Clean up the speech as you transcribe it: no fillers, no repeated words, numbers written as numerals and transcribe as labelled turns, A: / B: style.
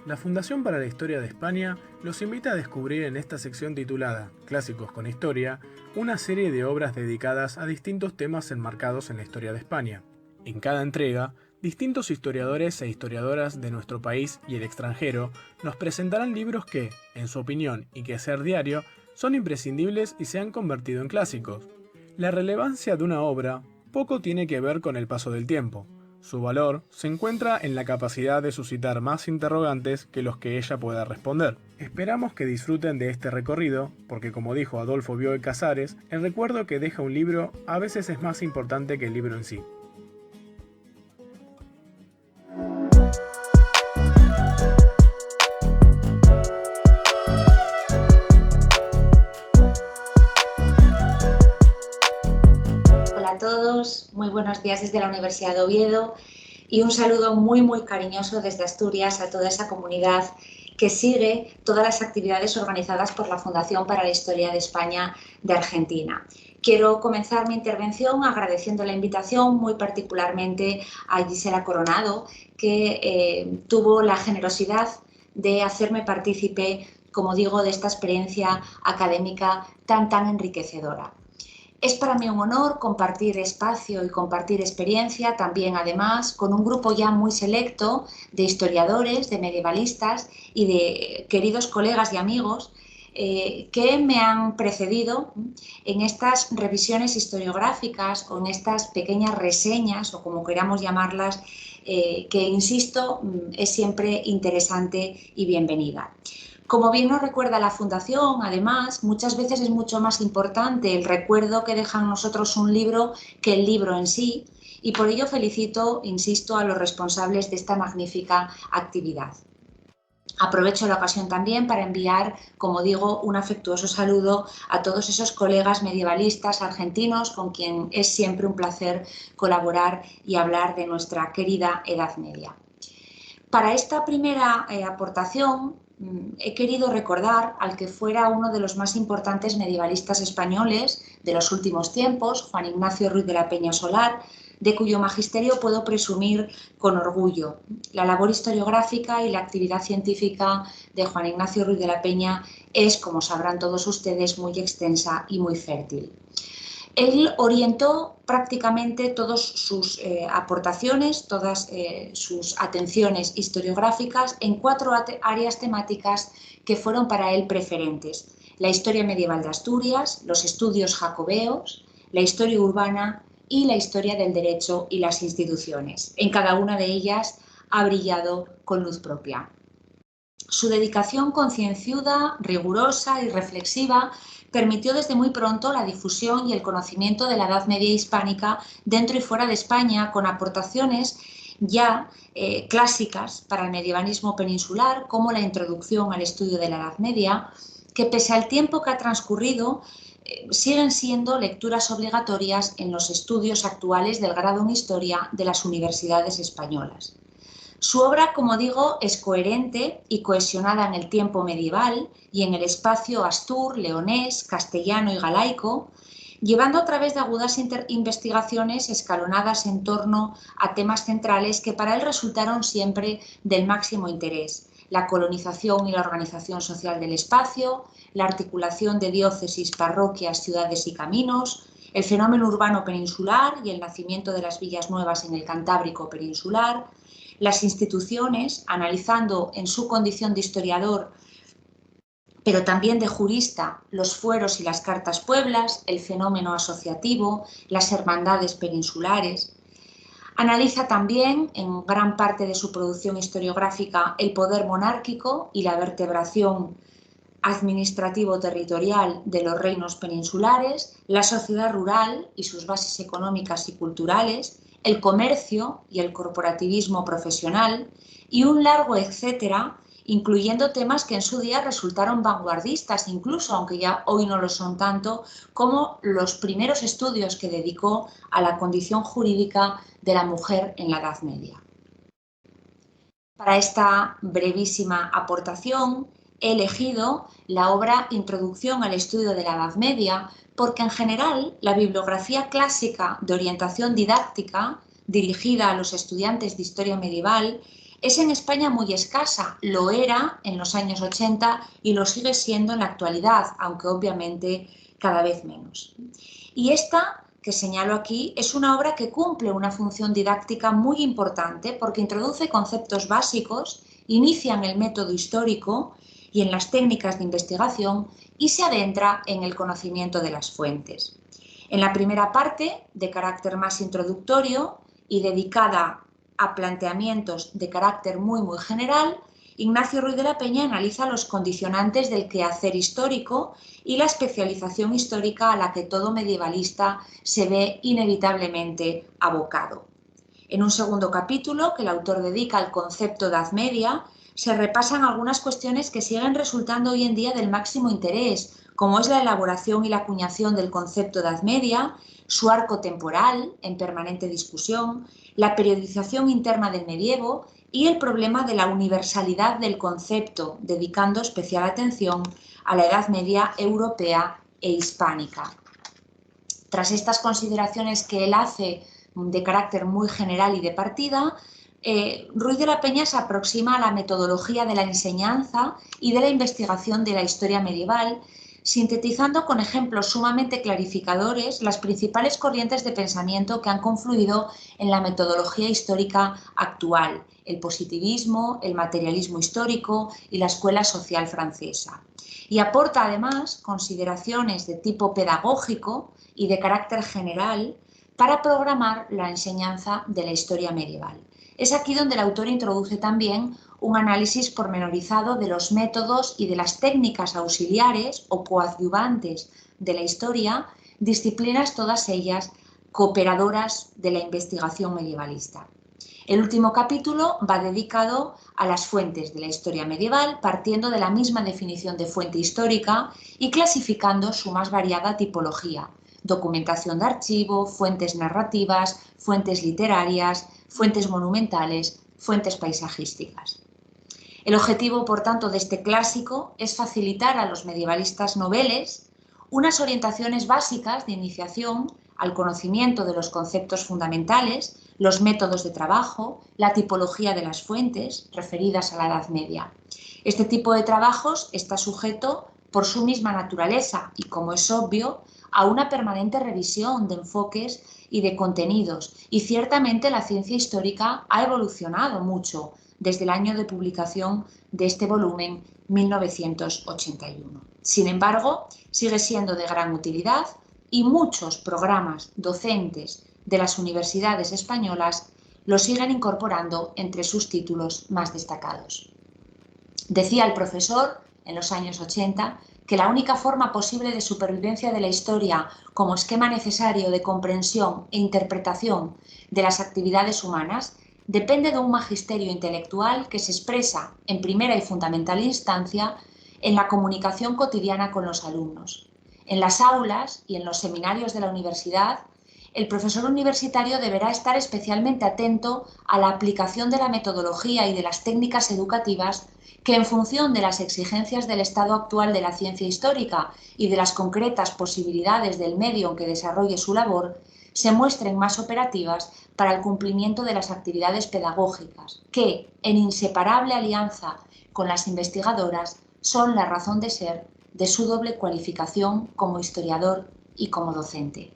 A: La Fundación para la Historia de España los invita a descubrir en esta sección titulada Clásicos con Historia una serie de obras dedicadas a distintos temas enmarcados en la historia de España. En cada entrega, distintos historiadores e historiadoras de nuestro país y el extranjero nos presentarán libros que, en su opinión y quehacer diario, son imprescindibles y se han convertido en clásicos. La relevancia de una obra poco tiene que ver con el paso del tiempo. Su valor se encuentra en la capacidad de suscitar más interrogantes que los que ella pueda responder. Esperamos que disfruten de este recorrido, porque como dijo Adolfo Bioy Casares, el recuerdo que deja un libro a veces es más importante que el libro en sí.
B: Hola a todos, muy buenos días desde la Universidad de Oviedo y un saludo muy cariñoso desde Asturias a toda esa comunidad que sigue todas las actividades organizadas por la Fundación para la Historia de España de Argentina. Quiero comenzar mi intervención agradeciendo la invitación muy particularmente a Gisela Coronado, que tuvo la generosidad de hacerme partícipe, como digo, de esta experiencia académica tan enriquecedora. Es para mí un honor compartir espacio y compartir experiencia también, además, con un grupo ya muy selecto de historiadores, de medievalistas y de queridos colegas y amigos que me han precedido en estas revisiones historiográficas o en estas pequeñas reseñas, o como queramos llamarlas, que, insisto, es siempre interesante y bienvenida. Como bien nos recuerda la Fundación, además, muchas veces es mucho más importante el recuerdo que deja en nosotros un libro que el libro en sí, y por ello felicito, insisto, a los responsables de esta magnífica actividad. Aprovecho la ocasión también para enviar, como digo, un afectuoso saludo a todos esos colegas medievalistas argentinos con quien es siempre un placer colaborar y hablar de nuestra querida Edad Media. Para esta primera aportación he querido recordar al que fuera uno de los más importantes medievalistas españoles de los últimos tiempos, Juan Ignacio Ruiz de la Peña Solar, de cuyo magisterio puedo presumir con orgullo. La labor historiográfica y la actividad científica de Juan Ignacio Ruiz de la Peña es, como sabrán todos ustedes, muy extensa y muy fértil. Él orientó prácticamente todas sus aportaciones, todas sus atenciones historiográficas en 4 áreas temáticas que fueron para él preferentes: la historia medieval de Asturias, los estudios jacobeos, la historia urbana y la historia del derecho y las instituciones. En cada una de ellas ha brillado con luz propia. Su dedicación concienzuda, rigurosa y reflexiva permitió desde muy pronto la difusión y el conocimiento de la Edad Media hispánica dentro y fuera de España, con aportaciones ya clásicas para el medievalismo peninsular, como la introducción al estudio de la Edad Media, que pese al tiempo que ha transcurrido, siguen siendo lecturas obligatorias en los estudios actuales del grado en Historia de las universidades españolas. Su obra, como digo, es coherente y cohesionada en el tiempo medieval y en el espacio astur, leonés, castellano y galaico, llevando a través de agudas investigaciones escalonadas en torno a temas centrales que para él resultaron siempre del máximo interés: la colonización y la organización social del espacio, la articulación de diócesis, parroquias, ciudades y caminos, el fenómeno urbano peninsular y el nacimiento de las villas nuevas en el Cantábrico peninsular, las instituciones, analizando en su condición de historiador, pero también de jurista, los fueros y las cartas pueblas, el fenómeno asociativo, las hermandades peninsulares. Analiza también, en gran parte de su producción historiográfica, el poder monárquico y la vertebración administrativo-territorial de los reinos peninsulares, la sociedad rural y sus bases económicas y culturales, el comercio y el corporativismo profesional, y un largo etcétera, incluyendo temas que en su día resultaron vanguardistas, incluso, aunque ya hoy no lo son tanto, como los primeros estudios que dedicó a la condición jurídica de la mujer en la Edad Media. Para esta brevísima aportación he elegido la obra Introducción al estudio de la Edad Media, porque en general la bibliografía clásica de orientación didáctica dirigida a los estudiantes de historia medieval es en España muy escasa, lo era en los años 80 y lo sigue siendo en la actualidad, aunque obviamente cada vez menos. Y esta que señalo aquí es una obra que cumple una función didáctica muy importante porque introduce conceptos básicos, inicia en el método histórico y en las técnicas de investigación y se adentra en el conocimiento de las fuentes. En la primera parte, de carácter más introductorio y dedicada a planteamientos de carácter muy general, Ignacio Ruiz de la Peña analiza los condicionantes del quehacer histórico y la especialización histórica a la que todo medievalista se ve inevitablemente abocado. En un segundo capítulo, que el autor dedica al concepto de Edad Media, se repasan algunas cuestiones que siguen resultando hoy en día del máximo interés, como es la elaboración y la acuñación del concepto de Edad Media, su arco temporal, en permanente discusión, la periodización interna del medievo y el problema de la universalidad del concepto, dedicando especial atención a la Edad Media europea e hispánica. Tras estas consideraciones que él hace de carácter muy general y de partida, Ruiz de la Peña se aproxima a la metodología de la enseñanza y de la investigación de la historia medieval, sintetizando con ejemplos sumamente clarificadores las principales corrientes de pensamiento que han confluido en la metodología histórica actual, el positivismo, el materialismo histórico y la escuela social francesa. Y aporta además consideraciones de tipo pedagógico y de carácter general para programar la enseñanza de la historia medieval. Es aquí donde el autor introduce también un análisis pormenorizado de los métodos y de las técnicas auxiliares o coadyuvantes de la historia, disciplinas todas ellas cooperadoras de la investigación medievalista. El último capítulo va dedicado a las fuentes de la historia medieval, partiendo de la misma definición de fuente histórica y clasificando su más variada tipología: documentación de archivo, fuentes narrativas, fuentes literarias, fuentes monumentales, fuentes paisajísticas. El objetivo, por tanto, de este clásico es facilitar a los medievalistas noveles unas orientaciones básicas de iniciación al conocimiento de los conceptos fundamentales, los métodos de trabajo, la tipología de las fuentes referidas a la Edad Media. Este tipo de trabajos está sujeto, por su misma naturaleza y como es obvio, a una permanente revisión de enfoques y de contenidos, y ciertamente la ciencia histórica ha evolucionado mucho desde el año de publicación de este volumen, 1981. Sin embargo, sigue siendo de gran utilidad y muchos programas docentes de las universidades españolas lo siguen incorporando entre sus títulos más destacados. Decía el profesor, en los años 80, que la única forma posible de supervivencia de la historia como esquema necesario de comprensión e interpretación de las actividades humanas depende de un magisterio intelectual que se expresa en primera y fundamental instancia en la comunicación cotidiana con los alumnos. En las aulas y en los seminarios de la universidad, el profesor universitario deberá estar especialmente atento a la aplicación de la metodología y de las técnicas educativas que, en función de las exigencias del estado actual de la ciencia histórica y de las concretas posibilidades del medio en que desarrolle su labor, se muestren más operativas para el cumplimiento de las actividades pedagógicas, que, en inseparable alianza con las investigadoras, son la razón de ser de su doble cualificación como historiador y como docente.